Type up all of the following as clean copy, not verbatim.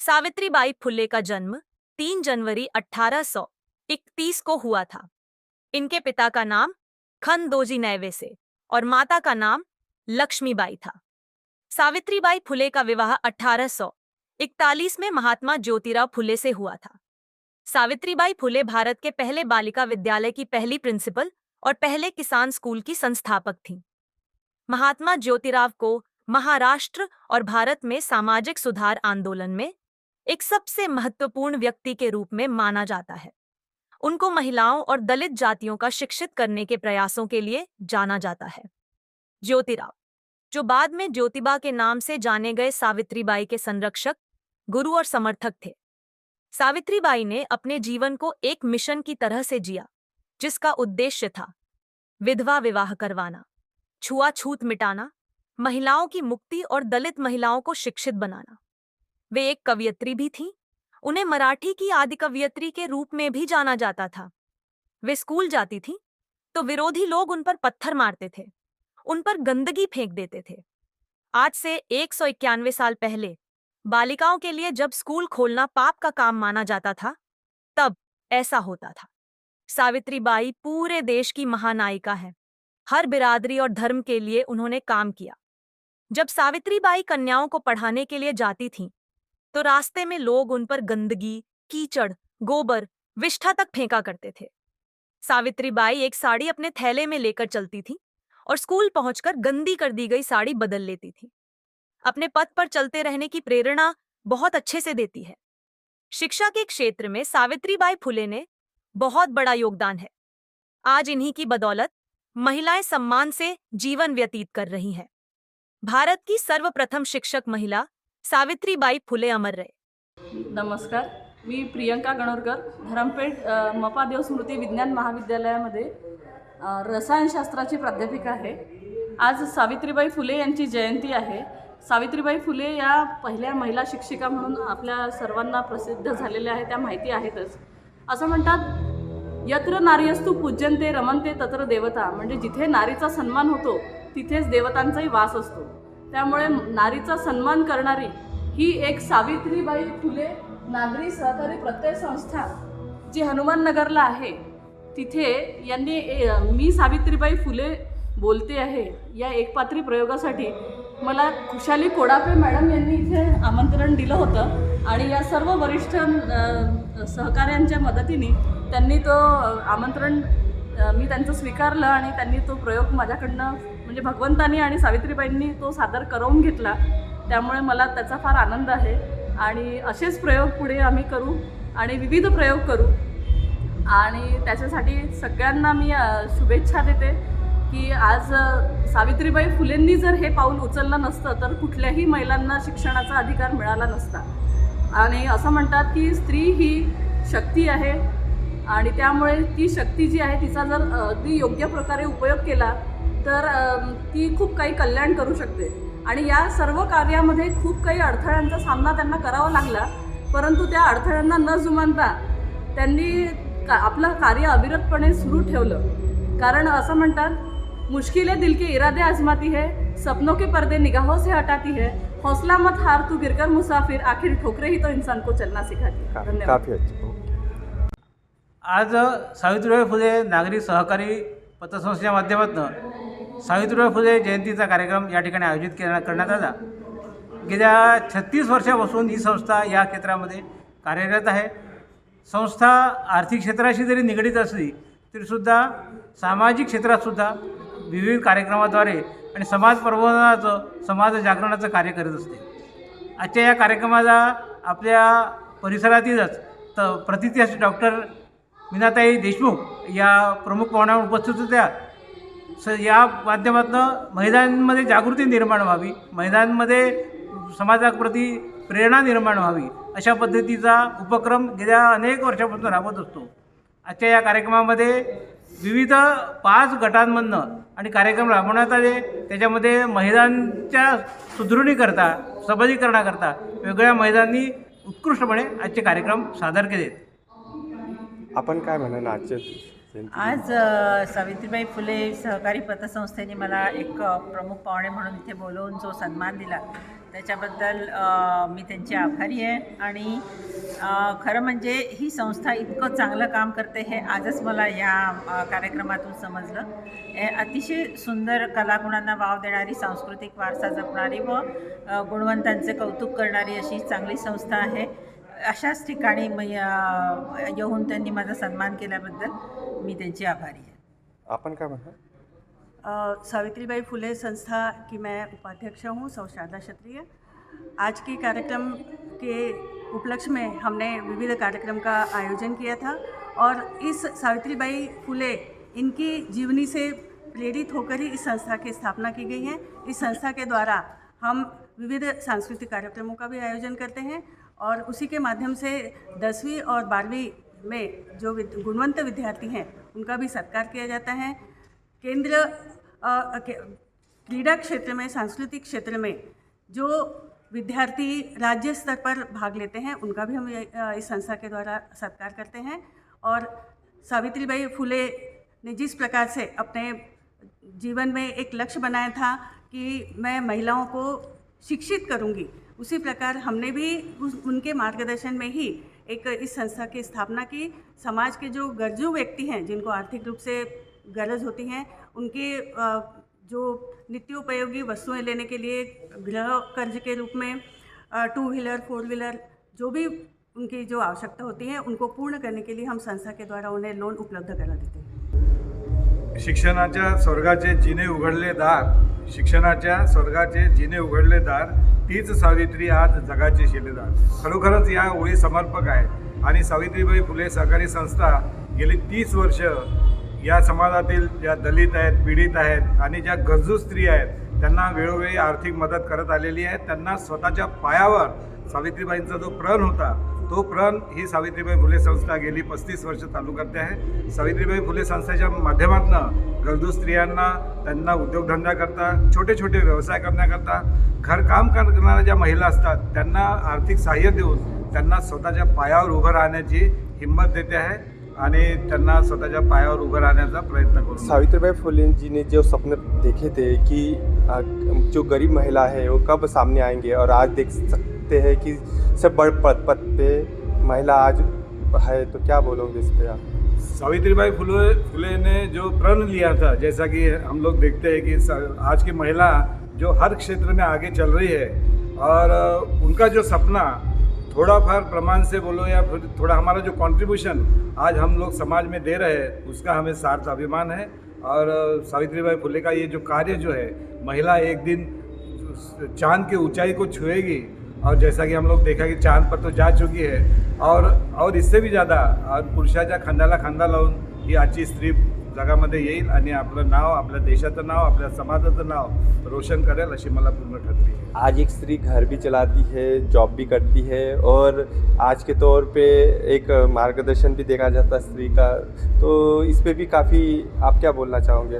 सावित्रीबाई फुले का जन्म 3 जनवरी 1831 को हुआ था। इनके पिता का नाम खंदोजी नैवेसे और माता का नाम लक्ष्मीबाई था। सावित्रीबाई फुले का विवाह 1841 में महात्मा ज्योतिराव फुले से हुआ था। सावित्रीबाई फुले भारत के पहले बालिका विद्यालय की पहली प्रिंसिपल और पहले किसान स्कूल की संस्थापक थीं। महात्मा ज्योतिराव को महाराष्ट्र और भारत में सामाजिक सुधार आंदोलन में एक सबसे महत्वपूर्ण व्यक्ति के रूप में माना जाता है। उनको महिलाओं और दलित जातियों का शिक्षित करने के प्रयासों के लिए जाना जाता है। ज्योतिराव, जो बाद में ज्योतिबा के नाम से जाने गए, सावित्रीबाई के संरक्षक, गुरु और समर्थक थे। सावित्रीबाई ने अपने जीवन को एक मिशन की तरह से जिया, जिसका उद्देश्य था विधवा विवाह करवाना, छुआछूत मिटाना, महिलाओं की मुक्ति और दलित महिलाओं को शिक्षित बनाना। वे एक कवयित्री भी थीं। उन्हें मराठी की आदि कवयित्री के रूप में भी जाना जाता था। वे स्कूल जाती थीं तो विरोधी लोग उन पर पत्थर मारते थे, उन पर गंदगी फेंक देते थे। आज से 191 साल पहले बालिकाओं के लिए जब स्कूल खोलना पाप का काम माना जाता था, तब ऐसा होता था। सावित्रीबाई पूरे देश की महानायिका है। हर बिरादरी और धर्म के लिए उन्होंने काम किया। जब सावित्रीबाई कन्याओं को पढ़ाने के लिए जाती थीं, तो रास्ते में लोग उन पर गंदगी, कीचड़, गोबर, विष्ठा तक फेंका करते थे। सावित्रीबाई एक साड़ी अपने थैले में लेकर चलती थी और स्कूल पहुंचकर गंदी कर दी गई साड़ी बदल लेती थी। अपने पथ पर चलते रहने की प्रेरणा बहुत अच्छे से देती है। शिक्षा के क्षेत्र में सावित्रीबाई फुले ने बहुत बड़ा योगदान है। आज इन्हीं की बदौलत महिलाएं सम्मान से जीवन व्यतीत कर रही हैं। भारत की सर्वप्रथम शिक्षक महिला सावित्रीबाई फुले अमर रहे। नमस्कार, मी प्रियंका गणोरकर, धरमपेठ मपादेव स्मृती विज्ञान महाविद्यालयामध्ये रसायनशास्त्राची प्राध्यापिका आहे। आज सावित्रीबाई फुले यांची जयंती आहे। सावित्रीबाई फुले या पहिल्या महिला शिक्षिका म्हणून आपल्या सर्वांना प्रसिद्ध झालेल्या आहेत, त्या माहिती आहेतच। असं म्हणतात, यत्र नार्यस्तु पूज्यन्ते रमन्ते तत्र देवता, म्हणजे जिथे नारीचा सन्मान होतो तिथेच देवतांचाही वास असतो। त्यामुळे नारीचा सन्मान करणारी ही एक सावित्रीबाई फुले नागरी सहकारी प्रत्यय संस्था जी हनुमाननगरला आहे, तिथे यांनी मी सावित्रीबाई फुले बोलते आहे या एकपात्री प्रयोगासाठी मला खुशाली कोडापे मॅडम यांनी इथे आमंत्रण दिलं होतं आणि या सर्व वरिष्ठ सहकाऱ्यांच्या मदतीने त्यांनी तो आमंत्रण मी त्यांचं स्वीकारलं आणि त्यांनी तो प्रयोग माझ्याकडनं म्हणजे भगवंतानी आणि सावित्रीबाईंनी तो सादर करून घेतला। त्यामुळे मला त्याचा फार आनंद आहे आणि असेच प्रयोग पुढे आम्ही करू आणि विविध प्रयोग करू आणि त्याच्यासाठी सगळ्यांना मी शुभेच्छा देते की आज सावित्रीबाई फुलेंनी जर हे पाऊल उचललं नसतं तर कुठल्याही महिलांना शिक्षणाचा अधिकार मिळाला नसता। आणि असं म्हणतात की स्त्री ही शक्ती आहे आणि त्यामुळे ती शक्ती जी आहे तिचा जर अगदी योग्य प्रकारे उपयोग केला तर ती खूप काही कल्याण करू शकते। आणि या सर्व कार्यामध्ये खूप काही अडथळ्यांचा सामना त्यांना करावा लागला, परंतु त्या अडथळ्यांना न जुमानता त्यांनी आपलं कार्य अविरतपणे सुरू ठेवलं। कारण असं म्हणतात, मुश्किलें दिल के इरादे आजमाती है, सपनों के पर्दे निगाहों से हटाती है, हौसला मत हार तू गिरकर मुसाफिर, आखिर ठोकरे ही तो इंसान को चलना सिखाती है। धन्यवाद। आज सावित्रीबाई फुले नागरी सहकारी पतसंस्थेच्या माध्यमातून सावित्रीबाई फुले जयंतीचा कार्यक्रम या ठिकाणी आयोजित करण्यात आला। गेल्या 36 वर्षापासून ही संस्था या क्षेत्रामध्ये कार्यरत आहे। संस्था आर्थिक क्षेत्राशी जरी निगडीत असली तरीसुद्धा सामाजिक क्षेत्रातसुद्धा विविध कार्यक्रमाद्वारे आणि समाज प्रबोधनाचं, समाज जागरणाचं कार्य करत असते। आजच्या या कार्यक्रमाला आपल्या परिसरातीलच प्रतिष्ठित डॉक्टर मीनाताई देशमुख या प्रमुख पाहुण्या उपस्थित होत्या। या माध्यमातून महिलांमध्ये जागृती निर्माण व्हावी, महिलांमध्ये समाजाप्रती प्रेरणा निर्माण व्हावी अशा पद्धतीचा उपक्रम गेल्या अनेक वर्षापासून राबवत असतो। आजच्या या कार्यक्रमामध्ये विविध 5 गटांमधनं आणि कार्यक्रम राबवण्यात आले। त्याच्यामध्ये महिलांच्या सुदृढीकरता, सबलीकरणाकरता वेगळ्या महिलांनी उत्कृष्टपणे आजचे कार्यक्रम सादर केलेत। आपण काय म्हणाल आजच्या आज सावित्रीबाई फुले सहकारी पतसंस्थेने मला एक प्रमुख पाहुणे म्हणून इथे बोलवून जो सन्मान दिला त्याच्याबद्दल मी त्यांची आभारी आहे. आणि खरं म्हणजे ही संस्था इतकं चांगलं काम करते हे आजच मला या कार्यक्रमातून समजलं. हे अतिशय सुंदर कलागुणांना वाव देणारी, सांस्कृतिक वारसा जपणारी व गुणवंतांचे कौतुक करणारी अशी चांगली संस्था आहे. अशाच ठिकाणी येऊन त्यांनी माझा सन्मान केल्याबद्दल मी त्यांची आभारी आहे. आपण काय म्हणता? सावित्रीबाई फुले संस्था की मैं उपाध्यक्ष हूँ, सौ शारदा क्षत्रिय। आज के कार्यक्रम के उपलक्ष्य में हमने विविध कार्यक्रम का आयोजन किया था और इस सावित्रीबाई फुले इनकी जीवनी से प्रेरित होकर ही इस संस्था की स्थापना की गई है। इस संस्था के द्वारा हम विविध सांस्कृतिक कार्यक्रमों का भी आयोजन करते हैं और उसी के माध्यम से 10वीं और 12वीं में जो गुणवंत विद्यार्थी हैं उनका भी सत्कार किया जाता है। केंद्र क्रीड़ा क्षेत्र में, सांस्कृतिक क्षेत्र में जो विद्यार्थी राज्य स्तर पर भाग लेते हैं उनका भी हम इस संस्था के द्वारा सत्कार करते हैं। और सावित्रीबाई फुले ने जिस प्रकार से अपने जीवन में एक लक्ष्य बनाया था कि मैं महिलाओं को शिक्षित करूंगी, उसी प्रकार हमने भी उनके मार्गदर्शन में ही एक इस संस्था की स्थापना की। समाज के जो गर्जू व्यक्ति हैं, जिनको आर्थिक रूप से गरज होती हैं, उनके जो नित्योपयोगी वस्तुएं लेने के लिए गृह कर्ज के रूप में 2 व्हीलर 4 व्हीलर जो भी उनकी जो आवश्यकता होती है उनको पूर्ण करने के लिए हम संस्था के द्वारा उन्हें लोन उपलब्ध करा देते हैं। शिक्षणाच्या स्वर्गाचे जिने उघडले दार, शिक्षणाच्या स्वर्गाचे जिने उघडले दार, तीच सावित्री आज जगाचे शिलेदार. खरोखरच या ओळी समर्पक आहे आणि सावित्रीबाई फुले सहकारी संस्था गेली 30 वर्ष या समाजातील ज्या दलित आहेत, पीडित आहेत आणि ज्या गरजू स्त्री आहेत त्यांना वेळोवेळी आर्थिक मदत करत आलेली आहे. त्यांना स्वतःच्या पायावर सावित्रीबाईंचा जो प्रण होता तो प्रण ही सावित्रीबाई फुले संस्था गेली 35 वर्ष चालू करते आहे. सावित्रीबाई फुले संस्थेच्या माध्यमातून गरजू स्त्रियांना त्यांना उद्योगधंदा करता, छोटे छोटे व्यवसाय करण्याकरता, घरकाम करणाऱ्या ज्या महिला असतात त्यांना आर्थिक सहाय्य देऊन त्यांना स्वतःच्या पायावर उभं राहण्याची हिंमत देते आहे आणि त्यांना स्वतःच्या पायावर उभं राहण्याचा प्रयत्न करू. सावित्रीबाई फुले जी ने जो सपने देखे थे कि जो गरीब महिला है वो कब सामने आएंगे, और आज देख सकते हैं कि सब बड़े पद पे महिला आज है, तो क्या बोलोगे इस पे आप? सावित्रीबाई फुले ने जो प्रण लिया था, जैसा कि हम लोग देखते हैं कि आज की महिला जो हर क्षेत्र में आगे चल रही है और उनका जो सपना थोड़ा फार प्रमाण से बोलो या फिर थोड़ा हमारा जो कंट्रीब्यूशन आज हम लोग समाज में दे रहे हैं उसका हमें सार्थ अभिमान है। और सावित्रीबाई फुले का ये जो कार्य जो है, महिला एक दिन चांद की ऊंचाई को छुएगी और जैसा कि हम लोग देखा कि चांद पर तो जा चुकी है और इससे भी ज़्यादा और पुरुषाच्या खांद्याला खांदा लावून ही आजची स्त्री जगामध्ये येईल आणि आपलं नाव, आपल्या देशाचं नाव, आपल्या समाजाचं नाव रोशन करेल अशी मला पूर्ण खात्री आहे. आज एक स्त्री घर भी चलाती है, जॉब भी करती है और आज के तौर पे एक मार्गदर्शन भी देखा जाता है स्त्री का, तो इस पे भी काफ़ी आप क्या बोलना चाहोगे?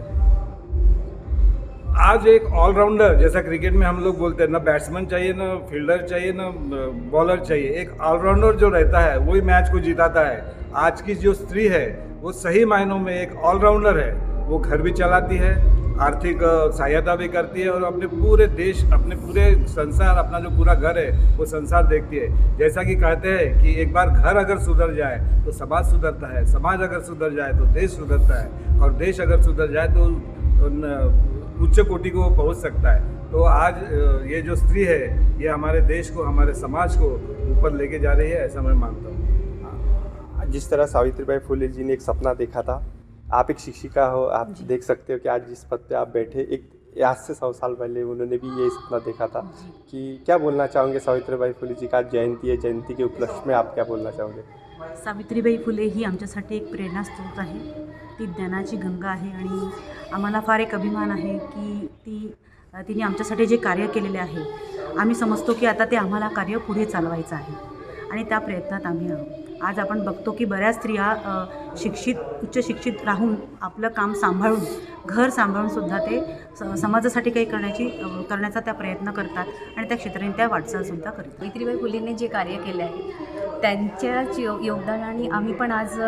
आज एक ऑलराउंडर, जैसा क्रिकेट में हम लोग बोलते हैं, ना बैट्समैन चाहिए, ना फील्डर चाहिए, ना बॉलर चाहिए, एक ऑलराउंडर जो रहता है वही मैच को जिताता है. आज की जो स्त्री है वो सही मायनों में एक ऑलराउंडर है. वो घर भी चलाती है, आर्थिक सहायता भी करती है और अपने पूरे देश, अपने पूरे संसार, अपना जो पूरा घर है वो संसार देखती है. जैसा कि कहते हैं कि एक बार घर अगर सुधर जाए तो समाज सुधरता है, समाज अगर सुधर जाए तो देश सुधरता है और देश अगर सुधर जाए तो उच्च कोटि को पहुंच सकता है. तो आज ये जो स्त्री है ये हमारे देश को, हमारे समाज को ऊपर लेके जा रही है, ऐसा मैं मानता हूँ. जिस तरह सावित्रीबाई फुले जी ने एक सपना देखा था, आप एक शिक्षिका हो, आप देख सकते हो कि आज जिस पद पे आप बैठे, एक आज से 100 साल पहले उन्होंने भी ये सपना देखा था. कि क्या बोलना चाहोगे सावित्रीबाई फुले जी का आज जयंती है, जयंती के उपलक्ष्य में आप क्या बोलना चाहोगे? सावित्रीबाई फुले ही आमच्यासाठी एक प्रेरणास्रोत आहे. ती ज्ञानाची गंगा आहे आणि आम्हाला फार एक अभिमान आहे की तिने आमच्यासाठी जे कार्य केलेले आहे, आम्ही समजतो की आता ते आम्हाला कार्य पुढे चालवायचं आहे आणि त्या प्रयत्नात आम्ही आहोत. आज आपण बघतो की बऱ्याच स्त्रिया उच्च शिक्षित राहून आपलं काम सांभाळून, घर सांभाळूनसुद्धा ते समाजासाठी काही करण्याचा त्या प्रयत्न करतात आणि त्या क्षेत्राने त्या वाटचालसुद्धा करतात. सावित्रीबाई फुलेंनी जे कार्य केले आहे त्यांच्याच योगदानाने आम्ही पण आज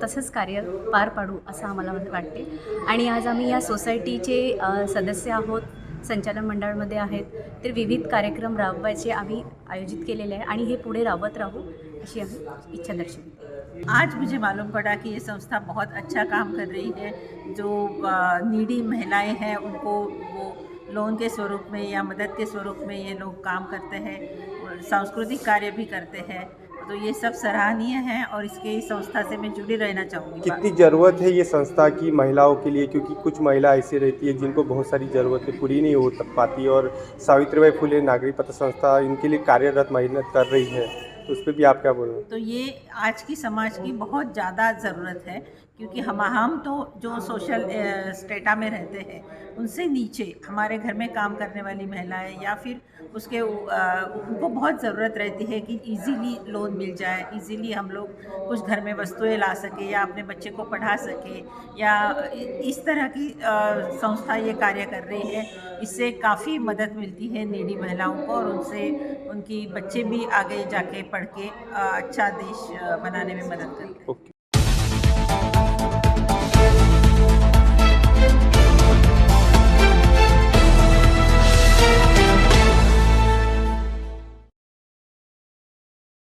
तसंच कार्य पार पाडू असं आम्हाला वाटते. आणि आज आम्ही या सोसायटीचे सदस्य आहोत. संचालन मंडळामध्ये आहेत, तर विविध कार्यक्रम राबवायचे आम्ही आयोजित केलेले आहे आणि हे पुढे राबवत राहू अशी आम्ही इच्छा दर्शवली. आज मुझे मालूम पड़ा कि ये संस्था बहुत अच्छा काम कर रही है. जो नीडी महिलाएं हैं उनको वो लोन के स्वरूप में या मदद के स्वरूप में ये लोग काम करते हैं, और सांस्कृतिक कार्य भी करते हैं. तो ये सब सराहनीय है और इसके इस संस्था से मैं जुड़ी रहना चाहूँगी. कितनी ज़रूरत है ये संस्था की महिलाओं के लिए, क्योंकि कुछ महिला ऐसी रहती है जिनको बहुत सारी ज़रूरतें पूरी नहीं हो पाती, और सावित्रीबाई फुले नागरिक पत्र संस्था इनके लिए कार्यरत मेहनत कर रही है, तो उस पर भी आप क्या बोलेंगे? तो ये आज की समाज की बहुत ज़्यादा ज़रूरत है, क्योंकि हम तो जो सोशल स्टेटा में रहते हैं उनसे नीचे हमारे घर में काम करने वाली महिलाएं या फिर उसके उनको बहुत ज़रूरत रहती है कि इजीली लोन मिल जाए, इजीली हम लोग कुछ घर में वस्तुएं ला सके या अपने बच्चे को पढ़ा सके, या इस तरह की संस्था ये कार्य कर रही है. इससे काफ़ी मदद मिलती है नीडी महिलाओं को, और उनसे उनकी बच्चे भी आगे जाके पढ़ के अच्छा देश बनाने में मदद करते हैं. ओके.